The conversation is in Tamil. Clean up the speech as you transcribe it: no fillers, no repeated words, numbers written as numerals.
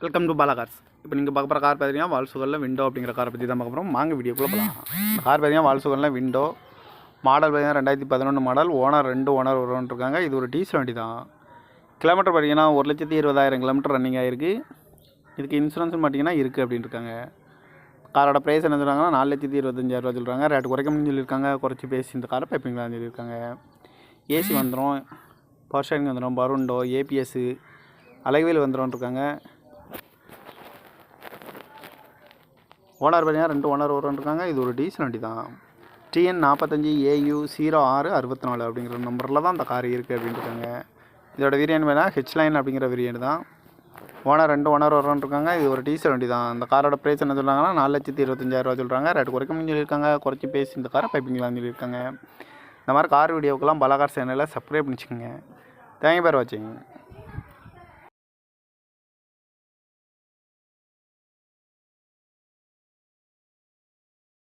Welcome to Bala cars. இப்போ நீங்கள் பார்க்க போகிற கார் பார்த்தீங்கன்னா வால்சுகலில் விண்டோ அப்படிங்கிற காரை பற்றி தான் பார்க்க போகிறோம். வாங்க வீடியோக்குள்ளே போகலாம். இந்த கார் பார்த்தீங்கன்னா வால்சுகலில் விண்டோ மாடல் பார்த்தீங்கன்னா 2011 மாடல். ஓனர் 2 ஓனர் வருவான்னு இருக்காங்க. இது ஒரு டீசல் வண்டி தான். கிலோமீட்டர் பார்த்தீங்கன்னா 1,20,000 கிலோமீட்டர் ரன்னிங் ஆகிருக்கு. இதுக்கு இன்சூரன்ஸ் பார்த்தீங்கன்னா இருக்குது அப்படின்னு இருக்காங்க. காரோட ப்ரைஸ் என்ன சொல்கிறாங்கன்னா 4,25,000 சொல்கிறாங்க. ரேட்டு குறைக்க முடியும்னு சொல்லியிருக்காங்க. குறைச்சி பேசி இந்த காரை பைப்பிங்களான்னு சொல்லியிருக்காங்க. ஏசி வந்துடும், பவர் ஸ்டேரிங் வந்துடும், பவர் விண்டோ, ஏபிஎஸ்ஸு, அலைவேல் வந்துடும் இருக்காங்க. ஓனர் பார்த்தீங்கன்னா 2 ஓனர் வருவான்னு. இது ஒரு டீசல் வண்டி தான். TN 45AU 0664 அப்படிங்கிற நம்பரில் தான் அந்த கார் இருக்குது அப்படின்னு இருக்காங்க. இதோட வேரியன்ட் வேணால் ஹெச்லைன் அப்படிங்கிற வேரியன்ட் தான். ஓனர் 2 ஓனர் வருவான்னு. இது ஒரு டீசல் வண்டி தான். அந்த காரோட ப்ரைஸ் என்ன சொல்கிறாங்கன்னா 4,25,000 சொல்கிறாங்க. ரேட்டு குறைக்கணும்னு சொல்லியிருக்காங்க. குறைச்சி பேசி இந்த காரை பைப்பிங்களான்னு சொல்லியிருக்காங்க. இந்த மாதிரி கார் வீடியோக்கெல்லாம் பாலா கார் சேனலில் சப்ஸ்கிரைப் பண்ணிச்சுக்கோங்க. தேங்க்யூ ஃபார் வாட்சிங்.